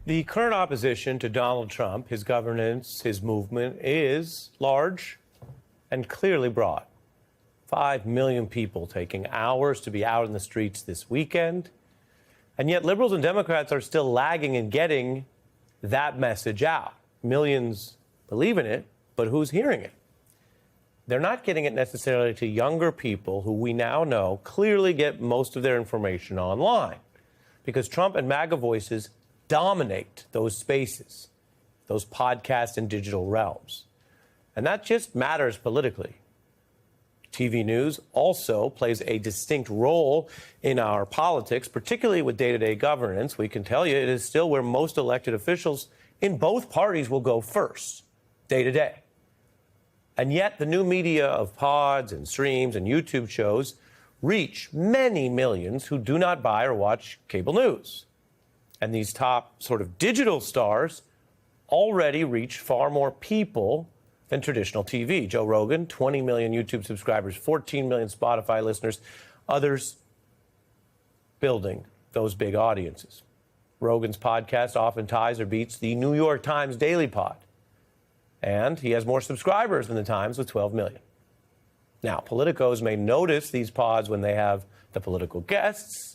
The current opposition to Donald Trump, his governance, his movement, is large and clearly broad. 5 million people taking hours to be out in the streets this weekend. And yet liberals and Democrats are still lagging in getting that message out. Millions believe in it, but who's hearing it? They're not getting it necessarily to younger people who we now know clearly get most of their information online, because Trump and MAGA voices dominate those spaces, those podcast and digital realms. And that just matters politically. TV news also plays a distinct role in our politics, particularly with day-to-day governance. We can tell you it is still where most elected officials in both parties will go first, day to day. And yet the new media of pods and streams and YouTube shows reach many millions who do not buy or watch cable news. And these top sort of digital stars already reach far more people than traditional TV. Joe Rogan, 20 million YouTube subscribers, 14 million Spotify listeners, others building those big audiences. Rogan's podcast often ties or beats the New York Times Daily Pod. And he has more subscribers than the Times with 12 million. Now, politicos may notice these pods when they have the political guests.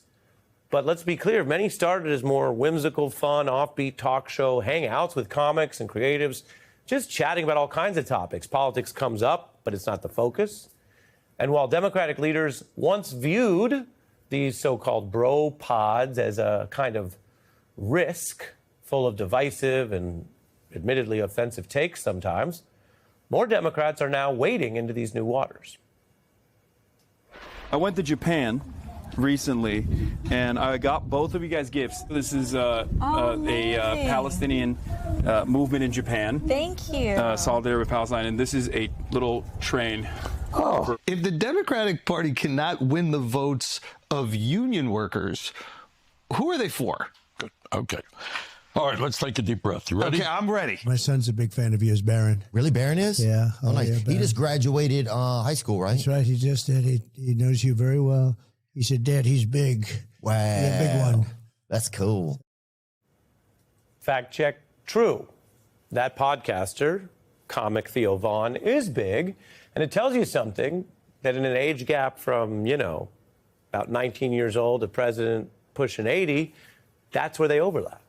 But let's be clear, many started as more whimsical, fun, offbeat talk show hangouts with comics and creatives, just chatting about all kinds of topics. Politics comes up, but it's not the focus. And while Democratic leaders once viewed these so-called bro pods as a kind of risk, full of divisive and admittedly offensive takes sometimes, more Democrats are now wading into these new waters. I went to Japan recently, and I got both of you guys gifts. This is a Palestinian movement in Japan. Thank you. Solidarity with Palestine, and this is a little train. Oh, if the Democratic Party cannot win the votes of union workers, who are they for? Good. Okay. All right, let's take a deep breath. You ready? Okay, I'm ready. My son's a big fan of yours, Barron. Really, Barron is? Yeah. Oh, nice. Yeah, he just graduated high school, right? That's right. He just did. He knows you very well. He said, Dad, he's big. Wow. Yeah, big one. That's cool. Fact check, true. That podcaster, comic Theo Vaughn, is big. And it tells you something that in an age gap from, about 19 years old to President pushing 80, that's where they overlap.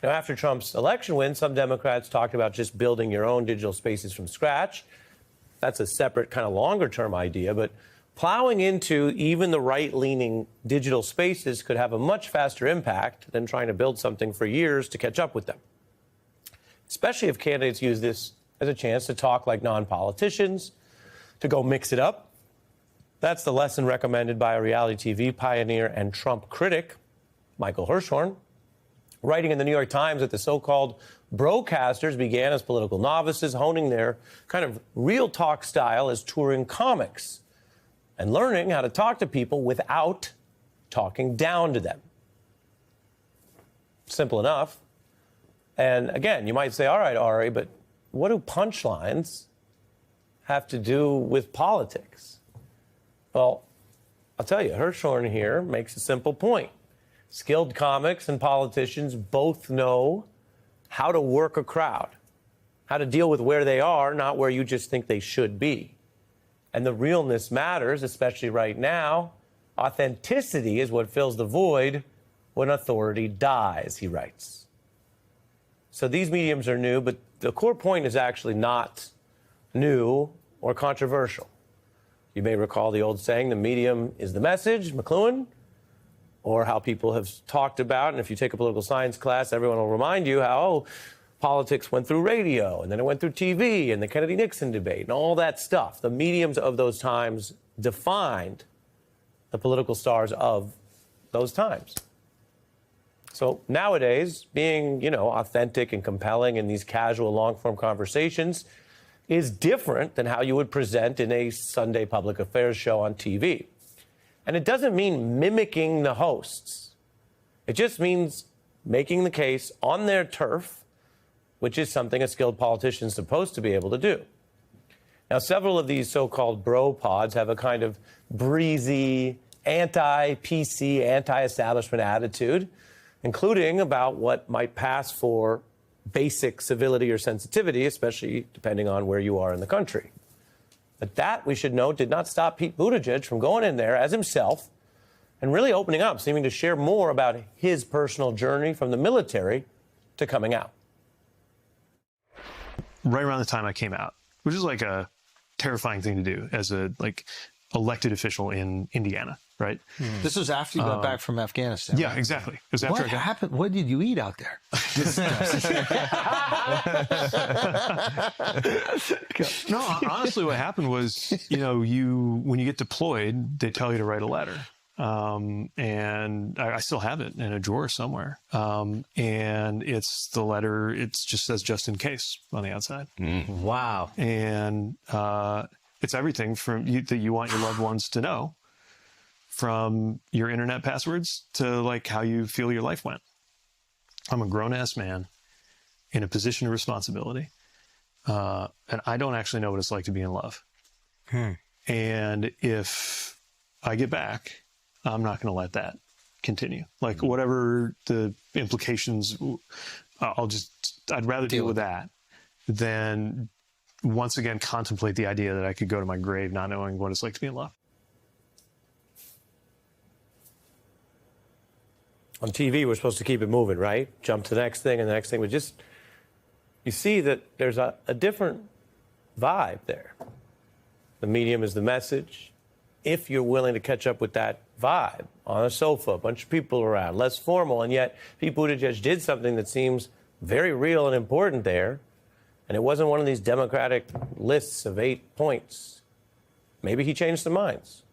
Now, after Trump's election win, some Democrats talked about just building your own digital spaces from scratch. That's a separate kind of longer-term idea, but plowing into even the right-leaning digital spaces could have a much faster impact than trying to build something for years to catch up with them, especially if candidates use this as a chance to talk like non-politicians, to go mix it up. That's the lesson recommended by a reality TV pioneer and Trump critic, Michael Hirschhorn. Writing in the New York Times that the so-called broadcasters began as political novices, honing their kind of real talk style as touring comics and learning how to talk to people without talking down to them. Simple enough. And again, you might say, all right, Ari, but what do punchlines have to do with politics? Well, I'll tell you, Hirschhorn here makes a simple point. Skilled comics and politicians both know how to work a crowd, how to deal with where they are, not where you just think they should be. And the realness matters, especially right now. Authenticity is what fills the void when authority dies, he writes. So these mediums are new, but the core point is actually not new or controversial. You may recall the old saying, the medium is the message, McLuhan, or how people have talked about, and if you take a political science class, everyone will remind you how politics went through radio, and then it went through TV, and the Kennedy-Nixon debate, and all that stuff. The mediums of those times defined the political stars of those times. So nowadays, being, authentic and compelling in these casual, long-form conversations is different than how you would present in a Sunday public affairs show on TV. And it doesn't mean mimicking the hosts. It just means making the case on their turf, which is something a skilled politician is supposed to be able to do. Now, several of these so-called bro pods have a kind of breezy, anti-PC, anti-establishment attitude. including about what might pass for basic civility or sensitivity, especially depending on where you are in the country. But that, we should note, did not stop Pete Buttigieg from going in there as himself and really opening up, seeming to share more about his personal journey from the military to coming out. Right around the time I came out, which is like a terrifying thing to do as a elected official in Indiana, right? This was after you got back from Afghanistan. Yeah, right? exactly. It was after What I got happened? What did you eat out there? No, honestly, what happened was, when you get deployed, they tell you to write a letter. And I still have it in a drawer somewhere. And it's the letter, it just says just in case on the outside. Wow. And it's everything that you want your loved ones to know, from your internet passwords to like how you feel your life went. I'm a grown-ass man in a position of responsibility. And I don't actually know what it's like to be in love. And if I get back, I'm not going to let that continue. Like whatever the implications, I'd rather deal with that than once again contemplate the idea that I could go to my grave not knowing what it's like to be in love. On TV, we're supposed to keep it moving, right? Jump to the next thing and the next thing. But just, you see that there's a different vibe there. The medium is the message. If you're willing to catch up with that vibe on a sofa, a bunch of people around, less formal, and yet Pete Buttigieg did something that seems very real and important there, and it wasn't one of these Democratic lists of 8 points. Maybe he changed some minds.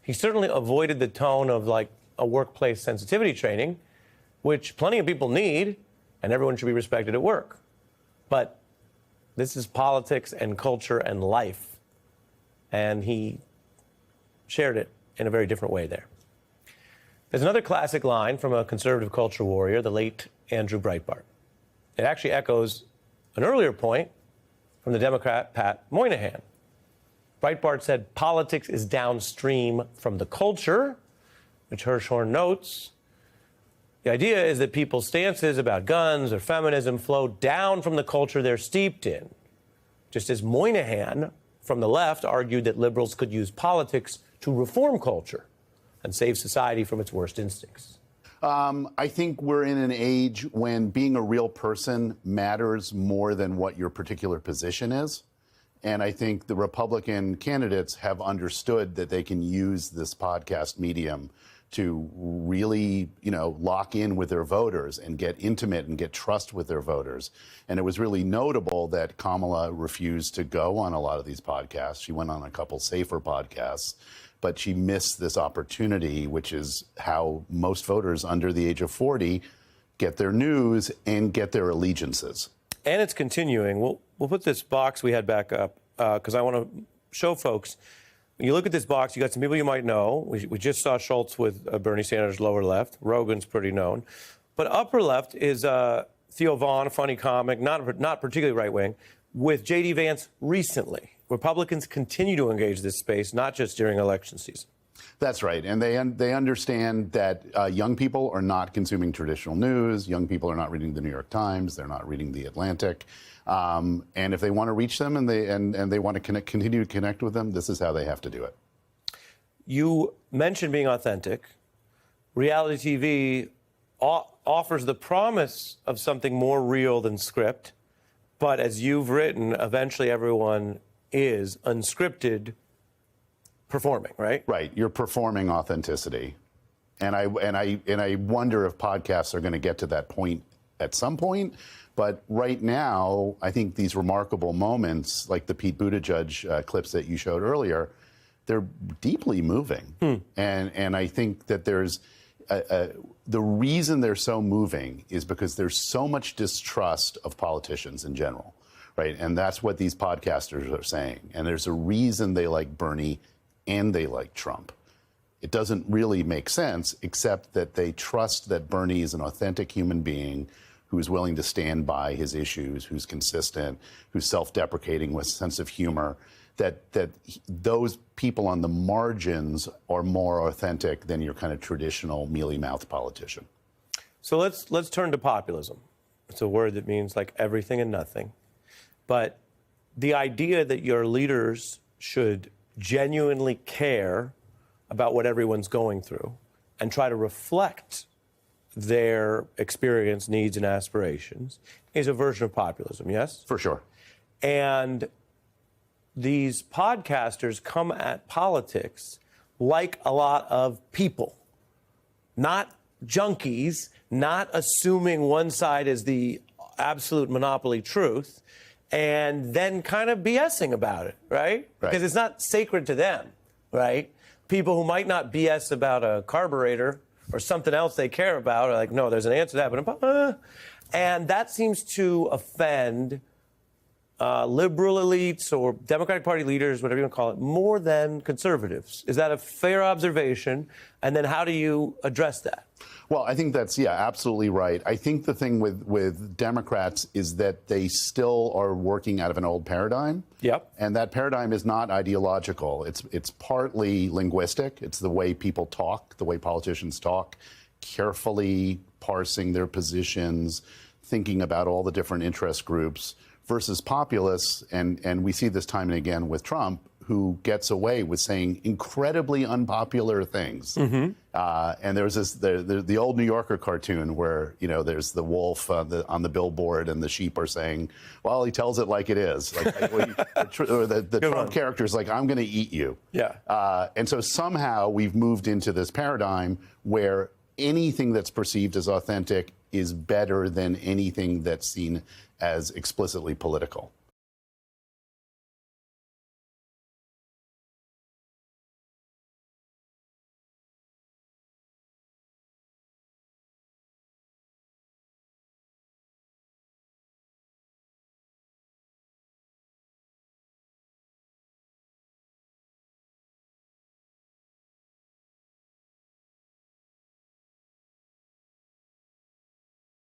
He certainly avoided the tone of like a workplace sensitivity training, which plenty of people need, and everyone should be respected at work. But this is politics and culture and life, and he shared it in a very different way there. There's another classic line from a conservative culture warrior, the late Andrew Breitbart. It actually echoes an earlier point from the Democrat Pat Moynihan. Breitbart said politics is downstream from the culture, which Hirschhorn notes. The idea is that people's stances about guns or feminism flow down from the culture they're steeped in, just as Moynihan from the left argued that liberals could use politics to reform culture and save society from its worst instincts. I think we're in an age when being a real person matters more than what your particular position is. And I think the Republican candidates have understood that they can use this podcast medium to really, lock in with their voters and get intimate and get trust with their voters. And it was really notable that Kamala refused to go on a lot of these podcasts. She went on a couple safer podcasts, but she missed this opportunity, which is how most voters under the age of 40 get their news and get their allegiances. And it's continuing. We'll put this box we had back up because I want to show folks. When you look at this box, you got some people you might know. We just saw Schultz with Bernie Sanders, lower left. Rogan's pretty known. But upper left is Theo Vaughn, a funny comic, not particularly right-wing, with J.D. Vance recently. Republicans continue to engage this space, not just during election season. That's right. And they understand that young people are not consuming traditional news. Young people are not reading the New York Times. They're not reading the Atlantic. And if they want to reach them and they want to continue to connect with them, this is how they have to do it. You mentioned being authentic. Reality TV offers the promise of something more real than script. But as you've written, eventually everyone is unscripted performing, right? Right. You're performing authenticity. And I wonder if podcasts are going to get to that point at some point. But right now, I think these remarkable moments, like the Pete Buttigieg clips that you showed earlier, they're deeply moving. And I think that there's the reason they're so moving is because there's so much distrust of politicians in general, right? And that's what these podcasters are saying. And there's a reason they like Bernie and they like Trump. It doesn't really make sense, except that they trust that Bernie is an authentic human being who's willing to stand by his issues, who's consistent, who's self-deprecating with a sense of humor, that those people on the margins are more authentic than your kind of traditional mealy-mouthed politician. So let's turn to populism. It's a word that means like everything and nothing. But the idea that your leaders should genuinely care about what everyone's going through and try to reflect their experience, needs, and aspirations is a version of populism, yes? For sure. And these podcasters come at politics like a lot of people, not junkies, not assuming one side is the absolute monopoly truth, and then kind of BSing about it, right? Because it's not sacred to them, right? People who might not BS about a carburetor or something else they care about are like, no, there's an answer to that, but and that seems to offend liberal elites or Democratic Party leaders, whatever you want to call it, more than conservatives. Is that a fair observation? And then how do you address that? Well, I think that's, absolutely right. I think the thing with Democrats is that they still are working out of an old paradigm. Yep. And that paradigm is not ideological. It's partly linguistic. It's the way people talk, the way politicians talk, carefully parsing their positions, thinking about all the different interest groups, versus populists, and we see this time and again with Trump, who gets away with saying incredibly unpopular things. And there's this the old New Yorker cartoon where there's the wolf on the billboard and the sheep are saying, "Well, he tells it like it is." Or the Trump character is like, "I'm going to eat you." Yeah. And so somehow we've moved into this paradigm where anything that's perceived as authentic is better than anything that's seen as explicitly political.